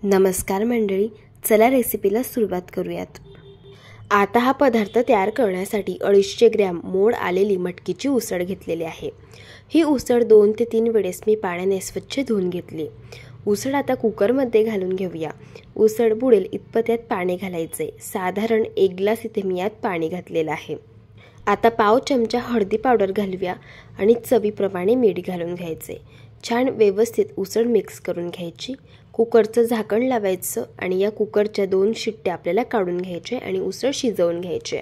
नमस्कार मंडळी, चला रेसिपीला सुरुवात करूयात। आता हा पदार्थ तयार करण्यासाठी 250 ग्रॅम मोड आलेली मटकीची उसळ घेतलेली आहे। ही उसळ 2 ते 3 वेळेस मी पाण्याने स्वच्छ धुवून घेतली। उसळ आता कुकरमध्ये घालून घेऊया। उसळ बुडेल इतपत यात पाणी घालायचे। साधारण 1 ग्लास इथे मी यात पाणी घातलेलं आहे। आता पाव चमचा हळदी पावडर घालूया आणि चवीप्रमाणे मीठ घालून घ्यायचे। छान व्यवस्थित उसळ मिक्स करून घ्यायची। कुकरचं झाकण लावायचं आणि या कुकरच्या 2 शिट्ट्या आपल्याला काढून घ्यायच्या आणि उसळ शिजवून घ्यायची।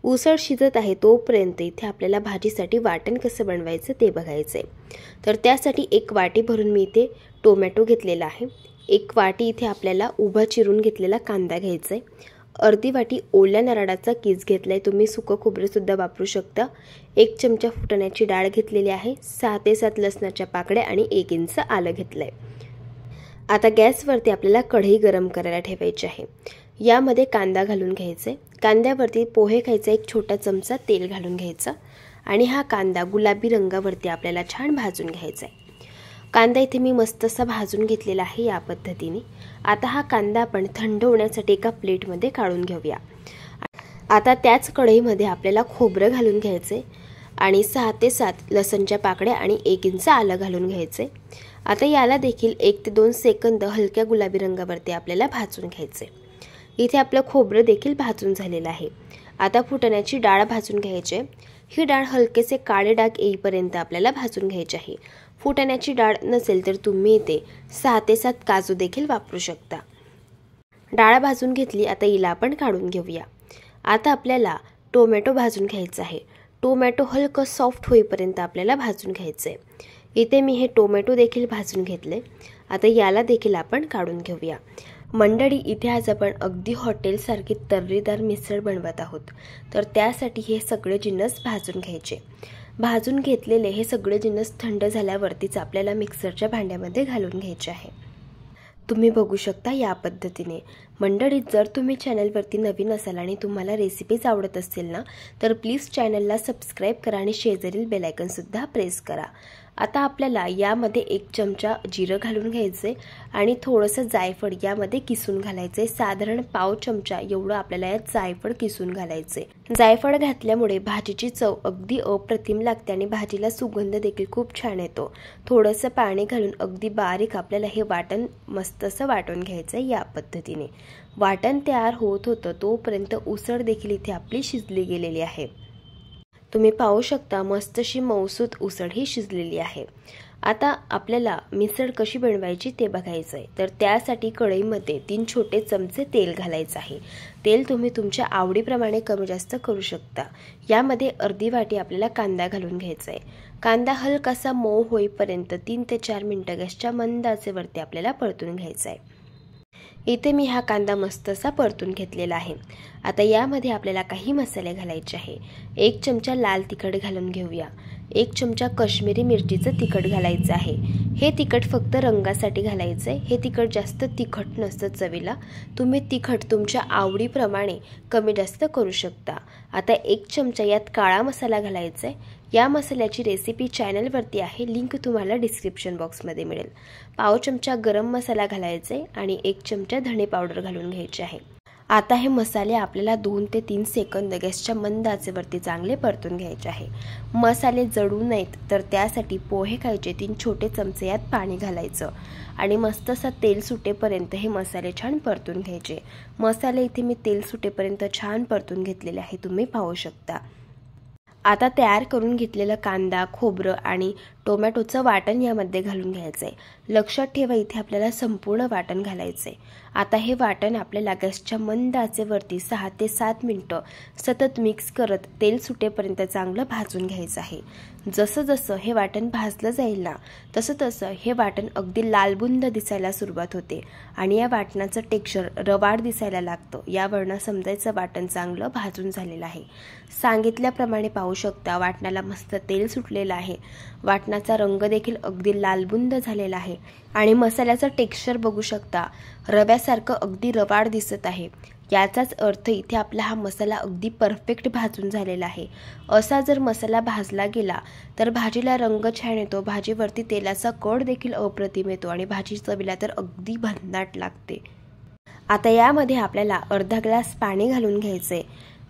उसळ शिजत आहे तोपर्यंत इथे आपल्याला भाजीसाठी वाटण कसं बनवायचं ते बघायचंय। तर त्यासाठी 1 वाटी भरून मी इथे टोमॅटो घेतलेला आहे। 1 वाटी इथे आपल्याला उभा चिरून घेतलेला कांदा घ्यायचा आहे। अर्धी वाटी ओल्या नारळाचा कीस घेतलाय, तुम्ही सुकं खोबरं सुद्धा वापरू शकता। 1 चमचा फुटाण्याची डाळ घेतलेली आहे। 6 ते 7 लसणाच्या पाकळ्या आणि 1 इंच आलं घेतलंय। आता गॅसवरती आपल्याला कढई गरम करायला ठेवायची आहे। यामध्ये कांदा घालून घ्यायचा। कांद्यावरती पोहे खायचा 1 छोटा चमचा तेल घालून घ्यायचा आणि हा कांदा गुलाबी रंगावरती आपल्याला छान भाजून घ्यायचा आहे। कांदा इथे मी मस्त असा भाजून घेतलेला आहे या पद्धतीने। आता हा कांदा आपण थंड होण्यासाठी एका प्लेटमध्ये काढून घेऊया। आता त्याच कढईमध्ये आपल्याला खोबरं घालून घ्यायचे आणि 6 ते 7 लसणच्या पाकळ्या आणि 1 इंच आलं घालून घ्यायचे। आता याला देखील 1 ते 2 सेकंद हलक्या गुलाबी रंगावरती आपल्याला भाजून घ्यायचे। इथे आपलं खोबरं देखील भाजून झालेलं आहे। आता फुटाण्याची डाळ भाजून घ्यायची। ही डाळ हलकेसे काळे डाग येईपर्यंत आपल्याला भाजून घ्यायची आहे। फुटाण्याची डाळ नसेल तर तुम्ही इथे 6 ते 7 काजू देखील वापरू शकता। डाळ भाजून घेतली, आता हिला आपण काढून घेऊया। आता आपल्याला टोमॅटो भाजून घ्यायचा आहे। टोमॅटो हलकं सॉफ्ट होईपर्यंत आपल्याला भाजून घ्यायचे। इथे मी हे टोमॅटो देखील भाजून घेतले। आता याला देखील आपण काढून घेऊया। मंडळी, इथे आज आपण अगदी हॉटेलसारखी तर्रीदार मिसळ बनवत आहोत। तर त्यासाठी हे सगळे जिन्नस भाजून घ्यायचे। भाजून घेतलेले हे सगळे जिन्नस थंड झाल्यावरतीच आपल्याला मिक्सरच्या भांड्यामध्ये घालून घ्यायचे आहे। तुम्ही बघू शकता या पद्धतीने। मंडळी, जर तुम्ही चॅनलवरती नवीन असाल आणि तुम्हाला रेसिपीज आवडत असतील ना, तर प्लीज चॅनलला सबस्क्राईब करा आणि शेजारील बेल आयकॉन सुद्धा प्रेस करा। आता आपल्याला यामध्ये 1 चमचा जिरं घालून घ्यायचे आणि थोडंसं जायफळ यामध्ये किसून घालायचे। साधारण पाव चमचा एवढं आपल्याला यात जायफळ किसून घालायचे। जायफळ घातल्यामुळे भाजीची चव अगदी अप्रतिम लागते आणि भाजीला सुगंध देखील खूप छान येतो। थोडंसं पाणी घालून अगदी बारीक आपल्याला हे वाटण मस्त असं वाटून घ्यायचं या पद्धतीने। वाटण तयार होत होतं तोपर्यंत उसळ देखील इथे आपली शिजली गेलेली आहे। तुम्ही पाहू शकता मस्त अशी मऊसूत उसळ ही शिजलेली आहे। आता आपल्याला मिसळ कशी बनवायची ते बघायचं आहे। तर त्यासाठी कढईमध्ये 3 छोटे चमचे तेल घालायचं आहे। तेल तुम्ही तुमच्या आवडीप्रमाणे कमी जास्त करू शकता। यामध्ये अर्धी वाटी आपल्याला कांदा घालून घ्यायचा आहे। कांदा हलकासा मऊ होईपर्यंत 3 ते 4 मिनिटं गॅसच्या मंद आचेवरती आपल्याला परतून घ्यायचा आहे। इथे मी हा कांदा मस्त असा परतून घेतलेला आहे। आता यामध्ये आपल्याला काही मसाले घालायचे आहे। 1 चमचा लाल तिखट घालून घेऊया। 1 चमचा काश्मीरी मिरचीचं तिखट घालायचं आहे। हे तिखट फक्त रंगासाठी घालायचं आहे। हे तिखट जास्त तिखट नसतं चवीला। तुम्ही तिखट तुमच्या आवडीप्रमाणे कमी जास्त करू शकता। आता 1 चमचा यात काळा मसाला घालायचा आहे। या मसाल्याची रेसिपी चॅनलवरती आहे, लिंक तुम्हाला डिस्क्रिप्शन बॉक्समध्ये मिळेल। पाव चमचा गरम मसाला घालायचा आहे आणि 1 चमचा धणे पावडर घालून घ्यायची आहे। आता हे मसाले आपल्याला 2 ते 3 सेकंद गॅसच्या मंद आचेवरती चांगले परतून घ्यायचे आहे। मसाले जळू नयेत तर त्यासाठी पोहे खायचे 3 छोटे चमचे यात पाणी घालायचं आणि मस्त असा तेल सुटेपर्यंत हे मसाले छान परतून घ्यायचे। मसाले इथे मी तेल सुटेपर्यंत छान परतून घेतलेले आहे, तुम्ही पाहू शकता। आता तयार करून घेतलेला कांदा, खोबरं आणि टोमॅटोचं वाटण यामध्ये घालून घ्यायचं आहे। लक्षात ठेवा इथे आपल्याला संपूर्ण वाटण घालायचं आहे। आता हे वाटण आपल्याला गॅसच्या मंद आचेवरती 6 ते 7 मिनिटं सतत मिक्स करत तेल सुटेपर्यंत चांगलं भाजून घ्यायचं आहे। जसं जसं हे वाटण भाजलं जाईल ना, तसं तसं हे वाटण अगदी लालबुंद दिसायला सुरुवात होते आणि या वाटणाचं टेक्स्चर रवाळ दिसायला लागतं। यावरनं समजायचं वाटण चांगलं भाजून झालेलं आहे। सांगितल्याप्रमाणे पाहू शकता वाटणाला मस्त तेल सुटलेलं आहे। वाटणाचा रंग देखील अगदी लालबुंद झालेला आहे आणि मसाल्याचं टेक्स्चर बघू शकता, रव्यासारखं अगदी रवाळ दिसत आहे। याचाच अर्थ इथे आपला हा मसाला अगदी परफेक्ट भाजून झालेला आहे। असा जर मसाला भाजला गेला तर भाजीला रंग छान येतो, भाजीवरती तेलाचा कड देखील अप्रतिम येतो आणि भाजी चवीला तर अगदी भन्नाट लागते। आता यामध्ये आपल्याला अर्धा ग्लास पाणी घालून घ्यायचे,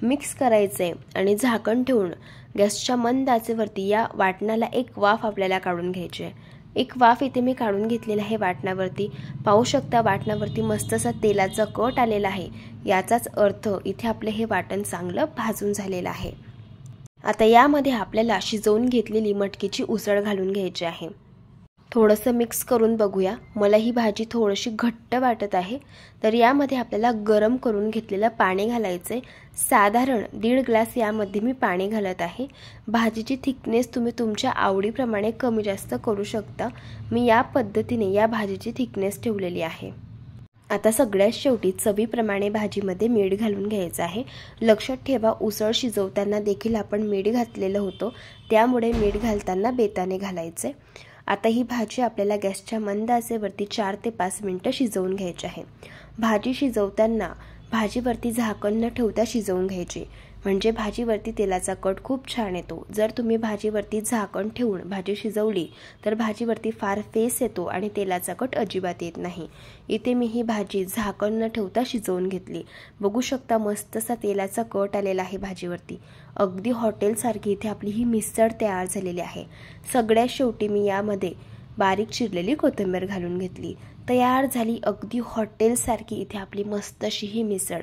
मिक्स करायचे आणि झाकण ठेवून गॅसच्या मंद आचेवरती या वाटणाला एक वाफ आपल्याला काढून घ्यायची आहे। एक वाफ इथे मी काढून घेतलेला आहे वाटणावरती। पाहू शकता वाटणावरती मस्त असा तेलाचा कट आलेला आहे। याचाच अर्थ इथे आपले हे वाटण चांगलं भाजून झालेलं आहे। आता यामध्ये आपल्याला शिजवून घेतलेली मटकीची उसळ घालून घ्यायची आहे। थोडंसं मिक्स करून बघूया। मला ही भाजी थोडीशी घट्ट वाटत आहे, तर यामध्ये आपल्याला गरम करून घेतलेलं पाणी घालायचे। साधारण 1.5 ग्लास यामध्ये मी पाणी घालत आहे। भाजीची थिकनेस तुम्ही तुमच्या आवडीप्रमाणे कमी जास्त करू शकता। मी या पद्धतीने या भाजीची थिकनेस ठेवलेली आहे। आता सगळ्यात शेवटी चवीप्रमाणे भाजीमध्ये मीठ घालून घ्यायचं आहे। लक्षात ठेवा, उसळ शिजवताना देखील आपण मीठ घातलेलं होतं, त्यामुळे मीठ घालताना बेताने घालायचे। आता ही भाजी आपल्याला गॅसच्या मंद आचेवरती 4 ते 5 मिनिटं शिजवून घ्यायची आहे। भाजी शिजवताना भाजीवरती झाकण न ठेवता शिजवून घ्यायची, म्हणजे भाजीवरती तेलाचा कट खूप छान येतो। जर तुम्ही भाजीवरती झाकण ठेवून भाजी शिजवली तर भाजीवरती फार फेस येतो आणि तेलाचा कट अजिबात येत नाही। इथे मी ही भाजी झाकण न ठेवता शिजवून घेतली। बघू शकता मस्त असा तेलाचा कट आलेला आहे भाजीवरती। अगदी हॉटेलसारखी इथे आपली ही मिसळ तयार झालेली आहे। सगळ्यात शेवटी मी यामध्ये बारीक चिरलेली कोथिंबीर घालून घेतली। तयार झाली अगदी हॉटेलसारखी इथे आपली मस्त अशी ही मिसळ।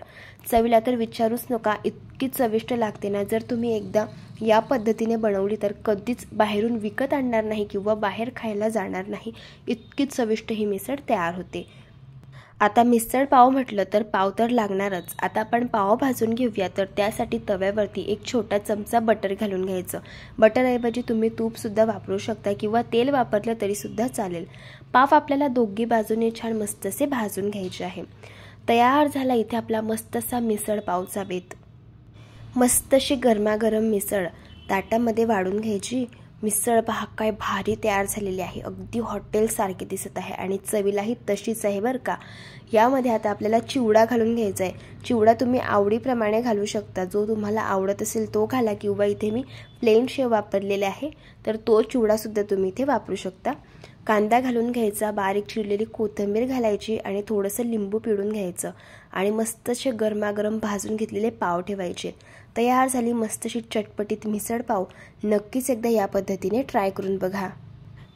चवीला तर विचारूच नका, इतकी चविष्ट लागते ना। जर तुम्ही एकदा या पद्धतीने बनवली तर कधीच बाहेरून विकत आणणार नाही किंवा बाहेर खायला जाणार नाही, इतकी चविष्ट ही मिसळ तयार होते। आता मिसळ पाव म्हटलं तर पाव तर लागणारच। आता आपण पाव भाजून घेऊया, तर त्यासाठी तव्यावरती एक छोटा चमचा बटर घालून घ्यायचं। बटरऐवजी तुम्ही तूप सुद्धा वापरू शकता किंवा तेल वापरलं तरी सुद्धा चालेल। पाव आपल्याला दोघी बाजूने छान मस्त असे भाजून घ्यायचे आहे। तयार झाला इथे आपला मस्त असा मिसळ पावचा बेत। मस्त अशी गरमागरम मिसळ ताटामध्ये वाढून घ्यायची। मिसळ पहा काय भारी तयार झालेली आहे, अगदी हॉटेलसारखी दिसत आहे आणि चवीलाही तशीच आहे बरं का। यामध्ये आता आपल्याला चिवडा घालून घ्यायचा आहे। चिवडा तुम्ही आवडीप्रमाणे घालू शकता, जो तुम्हाला आवडत असेल तो घाला किंवा इथे मी प्लेन शेव वापरलेले आहे, तर तो चिवडासुद्धा तुम्ही इथे वापरू शकता। कांदा घालून घ्यायचा, बारीक चिरलेली कोथिंबीर घालायची आणि थोडंसं लिंबू पिळून घ्यायचं आणि मस्त असे गरमागरम भाजून घेतलेले पाव ठेवायचे। तयार झाली मस्त अशी चटपटीत मिसळ पाव। नक्कीच एकदा या पद्धतीने ट्राय करून बघा।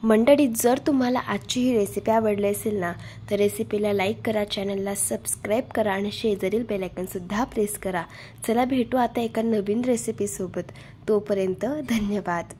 मंडळी, जर तुम्हाला आजची ही रेसिपी आवडली असेल ना, तर रेसिपीला लाईक करा, चॅनलला सबस्क्राईब करा आणि शेजारील बेल आयकॉनसुद्धा प्रेस करा। चला भेटू आता एका नवीन रेसिपीसोबत। तोपर्यंत धन्यवाद।